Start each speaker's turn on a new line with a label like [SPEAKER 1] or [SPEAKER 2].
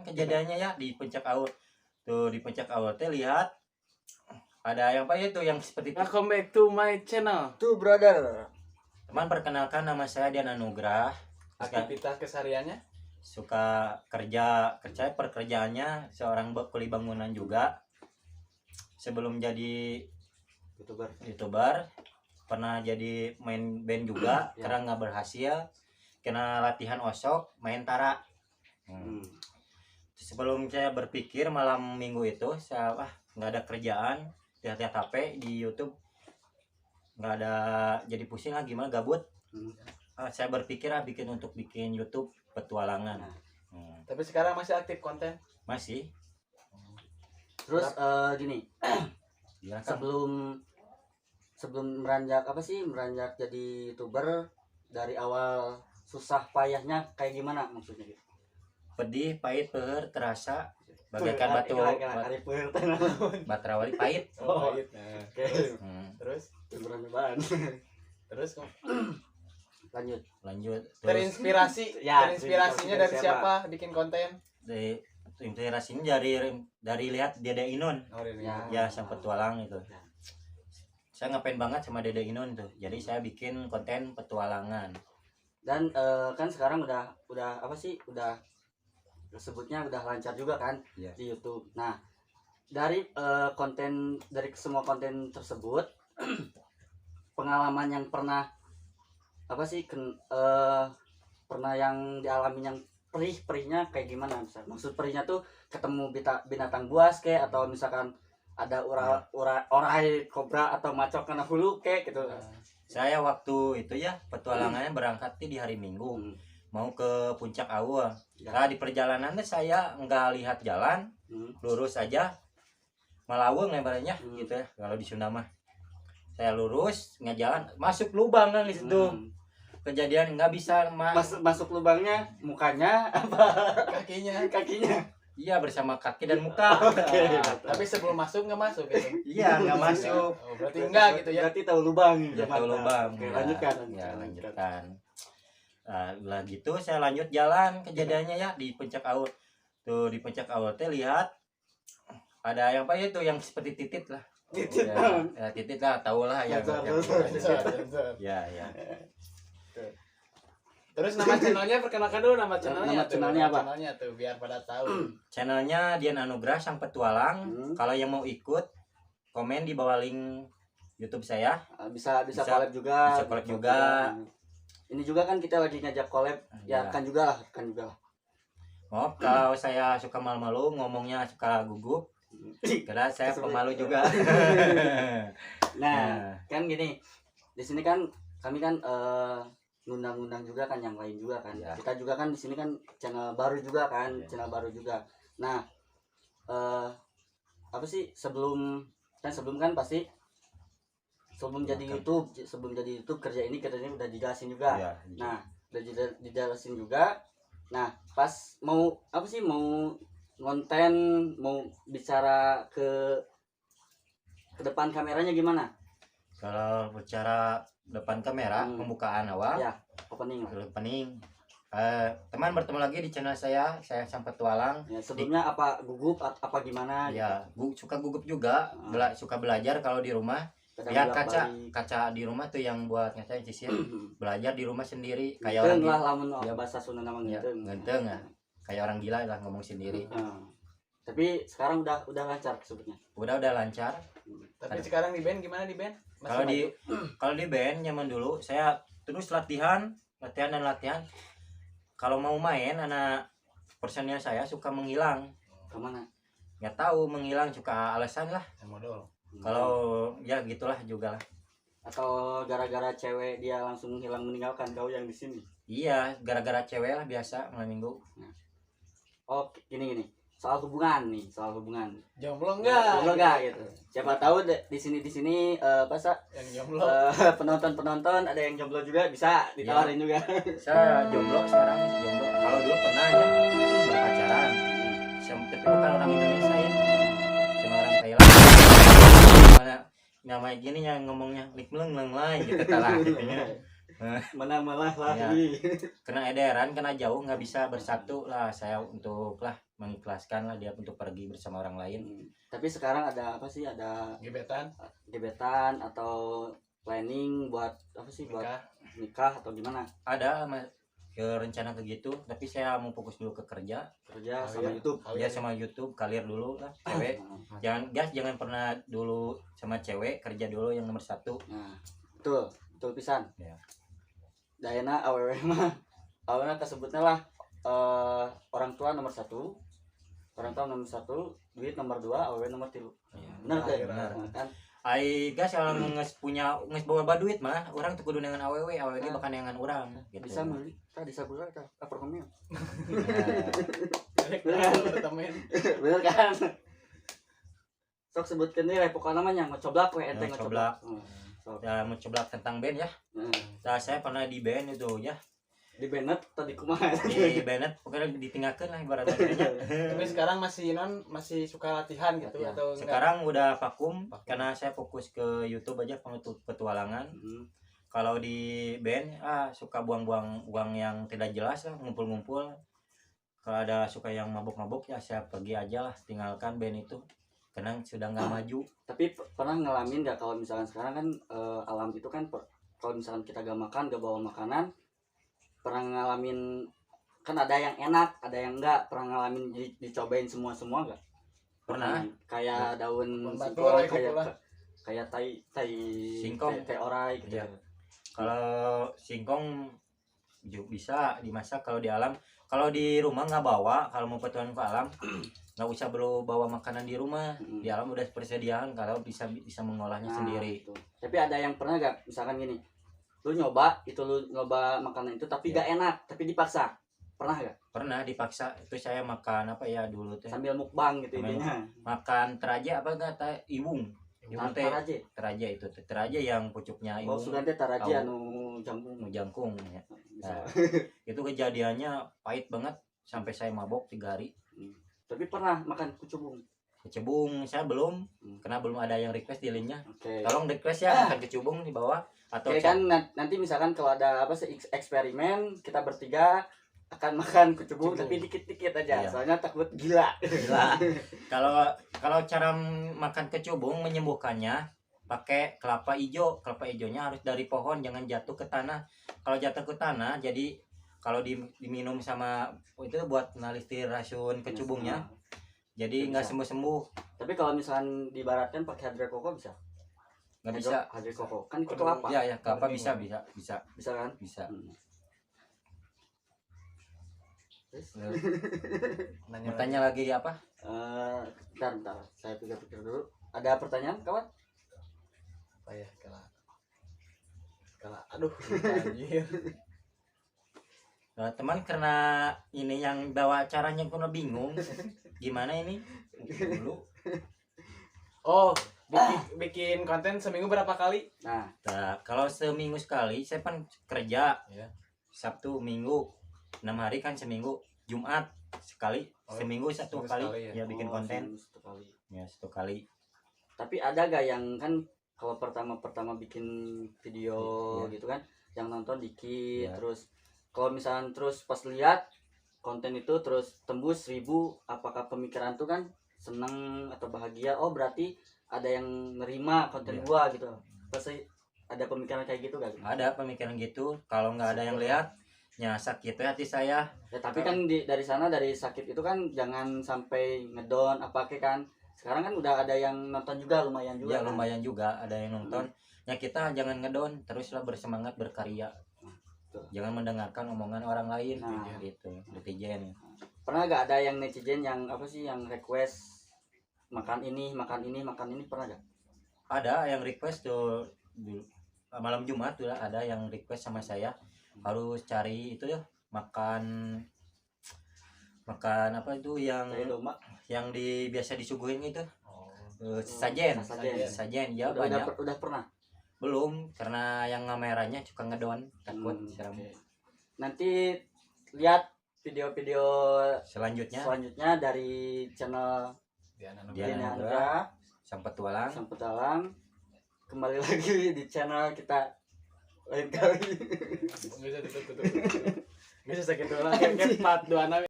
[SPEAKER 1] kejadiannya ya di Puncak Aur. Tuh di Puncak Aur teh lihat ada yang apa itu yang seperti itu.
[SPEAKER 2] Welcome back to my channel.
[SPEAKER 3] Tuh brother.
[SPEAKER 1] Teman, perkenalkan nama saya Dian Anugrah.
[SPEAKER 2] Aktivitas kesehariannya?
[SPEAKER 1] Suka kerja pekerjaannya seorang kuli bangunan juga. Sebelum jadi YouTuber pernah jadi main band juga karena nggak berhasil, kena latihan osok main tara. Sebelum saya berpikir malam minggu itu saya nggak ada kerjaan, lihat-lihat HP di YouTube, nggak ada, jadi pusing lah gimana gabut. Saya berpikir bikin YouTube petualangan.
[SPEAKER 2] Tapi sekarang masih aktif konten?
[SPEAKER 1] Masih.
[SPEAKER 3] Terus gini,
[SPEAKER 1] Ya, kan?
[SPEAKER 3] sebelum meranjak jadi YouTuber, dari awal susah payahnya kayak gimana maksudnya gitu?
[SPEAKER 1] Pedih, pahit, peuheur, terasa bagaikan batu batrawali pahit.
[SPEAKER 2] Oh, pahit.
[SPEAKER 3] Oke.
[SPEAKER 2] Terus
[SPEAKER 3] Lanjut.
[SPEAKER 1] Terus
[SPEAKER 2] terinspirasinya dari siapa bikin konten?
[SPEAKER 1] inspirasinya dari lihat Dede Inon. Ya, sang petualang itu. Saya ngapain banget sama Dede Inon tuh. Jadi saya bikin konten petualangan. Dan
[SPEAKER 3] kan sekarang udah sebutnya udah lancar juga kan di YouTube. Nah, dari semua konten tersebut pengalaman yang pernah pernah yang dialami yang perihnya kayak gimana? Maksud perihnya tuh ketemu binatang buas kayak, atau misalkan ada orai kobra atau macok kena hulu kayak gitu.
[SPEAKER 1] Saya waktu itu petualangannya berangkat di hari Minggu, mau ke Puncak Aur. Nah, di perjalanannya saya nggak lihat jalan, lurus aja, melaweng lebarnya gitu ya kalau di Sunda mah. Saya lurus nggak jalan, masuk lubang kan di situ. Kejadian nggak bisa
[SPEAKER 3] masuk lubangnya, mukanya apa kakinya.
[SPEAKER 1] Iya, bersama kaki dan muka.
[SPEAKER 2] Tapi sebelum masuk nggak masuk gitu?
[SPEAKER 1] Iya, nggak masuk.
[SPEAKER 2] Berarti enggak gitu ya?
[SPEAKER 3] Berarti tahu lubang.
[SPEAKER 1] Tahu lubang.
[SPEAKER 3] Oke,
[SPEAKER 1] lanjutkan. Lah gitu saya lanjut jalan, kejadiannya di Puncak Aur. Tuh di Puncak Aur teh lihat ada yang apa itu yang seperti titit lah. Titit lah, tahu lah ya. Ya.
[SPEAKER 2] Terus nama channelnya, perkenalkan dulu nama channelnya.
[SPEAKER 3] Channelnya apa?
[SPEAKER 2] Channelnya tuh biar pada tahu.
[SPEAKER 1] Channelnya Dian Anugrah Sang Petualang. Kalau yang mau ikut, komen di bawah link YouTube saya.
[SPEAKER 3] Bisa collab juga.
[SPEAKER 1] Bisa collab juga.
[SPEAKER 3] Ini juga kan kita lagi ngajak collab. Ya kan juga lah.
[SPEAKER 1] Oh, kalau saya suka malu-malu, ngomongnya suka gugup. Karena saya pemalu juga.
[SPEAKER 3] Nah, kan gini. Di sini kan kami kan ngundang-undang juga kan yang lain juga kan. Kita juga kan di sini kan channel baru juga kan, Nah, sebelum kan pasti sebelum jadi YouTube kerja ini udah dijelasin juga. Nah, udah dijelasin juga. Nah, pas mau konten, mau bicara ke depan kameranya gimana?
[SPEAKER 1] Kalau bicara depan kamera, pembukaan awal,
[SPEAKER 3] opening.
[SPEAKER 1] Teman, bertemu lagi di channel saya Sang Petualang.
[SPEAKER 3] Sebelumnya apa gugup apa gimana?
[SPEAKER 1] Ya, suka gugup juga, suka belajar kalau di rumah. Lihat kaca di rumah tuh yang buat ngacain sisir. Belajar di rumah sendiri kayak orang gila.
[SPEAKER 3] Lamun bahasa Sunda nama
[SPEAKER 1] ngenteng ya. Kayak orang gila lah ngomong sendiri.
[SPEAKER 3] Tapi sekarang udah lancar sebetulnya.
[SPEAKER 1] Udah lancar.
[SPEAKER 2] Tapi sekarang di band gimana di band?
[SPEAKER 1] Kalau di band nyaman dulu, saya terus latihan. Kalau mau main, anak personil saya suka menghilang.
[SPEAKER 3] Kemana?
[SPEAKER 1] Nggak tahu, menghilang suka alasan lah. Kalau ya gitulah juga lah.
[SPEAKER 3] Atau gara-gara cewek dia langsung menghilang, meninggalkan kau yang di sini?
[SPEAKER 1] Iya, gara-gara cewek lah biasa malam minggu.
[SPEAKER 3] Oh, gini. Soal hubungan.
[SPEAKER 2] Jomblo enggak
[SPEAKER 3] gitu. Siapa tahu di sini
[SPEAKER 2] yang jomblo.
[SPEAKER 3] Penonton ada yang jomblo juga, bisa ditawarin juga.
[SPEAKER 1] Saya jomblo sekarang, Kalau dulu pernah ya berpacaran. Tapi bukan orang Indonesia ya. Cuma orang Thailand. Mana namanya gini yang ngomongnya likleng lain gitu lah gitunya.
[SPEAKER 3] Mana malah lah
[SPEAKER 1] kena edaran, kena jauh, nggak bisa bersatu lah saya untuk lah mengikhlaskan lah dia untuk pergi bersama orang lain.
[SPEAKER 3] Tapi sekarang ada apa sih, ada
[SPEAKER 2] Gebetan
[SPEAKER 3] atau planning buat apa sih, buat
[SPEAKER 2] nikah.
[SPEAKER 3] nikah atau gimana?
[SPEAKER 1] Ada ke rencana ke gitu, tapi saya mau fokus dulu ke kerja
[SPEAKER 3] Sama YouTube.
[SPEAKER 1] ya, sama YouTube, kalir dulu lah cewek. Jangan pernah dulu sama cewek, kerja dulu yang nomor satu.
[SPEAKER 3] Nah, betul pisan.
[SPEAKER 1] Ya.
[SPEAKER 3] Dayana awewe mah awalnya kesebutnya lah orang tua nomor satu, duit nomor 2, awewe nomor 3.
[SPEAKER 1] Ya.
[SPEAKER 3] Benar teh?
[SPEAKER 1] Benar.
[SPEAKER 3] Kan?
[SPEAKER 1] Ai gas kalau nges bawa duit mah orang tuh kudu dengan awewe bahkan dengan orang gitu.
[SPEAKER 3] Bisa meuli tadi sabula tah apartemen. Bener kan? Sok sebutkeun deui pokona mah nya ngocoblak we ente ngocoblak.
[SPEAKER 1] Ya mau coba tentang band ya. Nah, saya pernah di band itu ya.
[SPEAKER 3] Di Bennett tadi kumaha?
[SPEAKER 1] Di Bennett pokoknya ditinggalkan lah ibaratnya.
[SPEAKER 2] Tapi sekarang masih suka latihan gitu
[SPEAKER 1] Ya,
[SPEAKER 2] atau enggak?
[SPEAKER 1] sekarang udah vakum karena saya fokus ke YouTube aja, petualangan. Kalau di band suka buang-buang uang yang tidak jelas lah, ngumpul-ngumpul. Kalau ada suka yang mabuk-mabuk ya saya pergi aja lah, tinggalkan band itu karena sudah nggak maju.
[SPEAKER 3] Tapi pernah ngalamin nggak kalau misalkan sekarang kan alam itu kan kalau misalkan kita gak makan, gak bawa makanan, pernah ngalamin kan ada yang enak, ada yang enggak, pernah ngalamin dicobain semua nggak?
[SPEAKER 1] Pernah.
[SPEAKER 3] Kayak daun
[SPEAKER 2] Batur,
[SPEAKER 3] singkong, kayak tai
[SPEAKER 1] Singkong.
[SPEAKER 3] teh orai gitu.
[SPEAKER 1] Iya. Kalau singkong bisa dimasak kalau di alam. Kalau di rumah nggak bawa, kalau mau petualang ke alam nggak usah perlu bawa makanan di rumah. Di alam udah persediaan kalau bisa mengolahnya sendiri.
[SPEAKER 3] Gitu. Tapi ada yang pernah gak misalkan gini, lu nyoba makanan itu tapi gak enak, tapi dipaksa, pernah gak?
[SPEAKER 1] Pernah dipaksa. Itu saya makan apa ya dulu tuh,
[SPEAKER 3] Sambil mukbang gitu intinya.
[SPEAKER 1] makan teraja apa kata ibung teh
[SPEAKER 3] Taraje
[SPEAKER 1] itu teraja yang pucuknya
[SPEAKER 3] oh
[SPEAKER 1] ibung
[SPEAKER 3] sudah teh taraje
[SPEAKER 1] Tahu.
[SPEAKER 3] anu jangkung
[SPEAKER 1] jangkung ya.
[SPEAKER 3] Bisa.
[SPEAKER 1] Nah, itu kejadiannya pahit banget sampai saya mabok 3 hari.
[SPEAKER 3] Tapi pernah makan kecubung?
[SPEAKER 1] Kecubung saya belum, karena belum ada yang request di linknya.
[SPEAKER 3] Oke.
[SPEAKER 1] Tolong request ya makan kecubung di bawah atau
[SPEAKER 3] Oke kan nanti misalkan kalau ada apa sih eksperimen kita bertiga akan makan kecubung tapi dikit-dikit aja.
[SPEAKER 1] Iya.
[SPEAKER 3] Soalnya takut gila.
[SPEAKER 1] gila. Kalau cara makan kecubung menyembuhkannya pakai kelapa hijau. Kelapa hijaunya harus dari pohon, jangan jatuh ke tanah. Kalau jatuh ke tanah jadi kalau diminum sama itu buat menalisti racun kecubungnya. Jadi nggak sembuh-sembuh.
[SPEAKER 3] Tapi kalau misalkan dibaratkan pakai hardre koko bisa?
[SPEAKER 1] Nggak bisa.
[SPEAKER 3] Hardre koko kan itu kelapa.
[SPEAKER 1] Iya, kelapa bisa
[SPEAKER 3] kan?
[SPEAKER 1] Bisa. Bertanya lagi apa?
[SPEAKER 3] Bentar. Saya pikir-pikir dulu. Ada pertanyaan, kawan?
[SPEAKER 2] Apa ya, kalau aduh, anjir.
[SPEAKER 1] Teman karena ini yang bawa acaranya kuno bingung. Gimana ini? Dulu.
[SPEAKER 2] Oh, bikin konten seminggu berapa kali?
[SPEAKER 3] Nah,
[SPEAKER 1] Kalau seminggu sekali saya kan kerja.
[SPEAKER 2] Ya.
[SPEAKER 1] Sabtu, Minggu. 6 hari kan seminggu. Jumat sekali, seminggu satu kali ya bikin konten. Ya, 1 kali.
[SPEAKER 3] Tapi ada gak yang kan kalau pertama bikin video gitu kan, yang nonton dikit, terus kalau misalnya terus pas lihat konten itu terus tembus 1000, apakah pemikiran tuh kan seneng atau bahagia? Oh berarti ada yang nerima konten gua gitu. Pasti ada pemikiran kayak gitu gak?
[SPEAKER 1] Ada pemikiran gitu. Kalau nggak ada yang lihat, ya sakit hati saya.
[SPEAKER 3] Ya tapi kan dari sana, dari sakit itu kan jangan sampai ngedon apa kan. Sekarang kan udah ada yang nonton juga, lumayan juga.
[SPEAKER 1] Ya lumayan juga ada yang nonton. Ya kita jangan ngedon, teruslah bersemangat berkarya. Jangan mendengarkan omongan orang lain gitu. Netizen.
[SPEAKER 3] Pernah gak ada yang netizen yang apa sih yang request makan ini pernah gak?
[SPEAKER 1] Ada yang request tuh malam Jumat tuh ada yang request sama saya harus cari itu ya makan apa itu yang biasa disuguhin itu sajen ya banyak.
[SPEAKER 3] Udah pernah?
[SPEAKER 1] Belum, karena yang kameranya suka ngedon takut serem.
[SPEAKER 3] Nanti lihat video-video selanjutnya dari channel Diana Andra
[SPEAKER 1] Sang Petualang.
[SPEAKER 3] Kembali lagi di channel kita lain kali.
[SPEAKER 2] Bisa ditutup. Bisa sakit dulu lah. Kayak part 2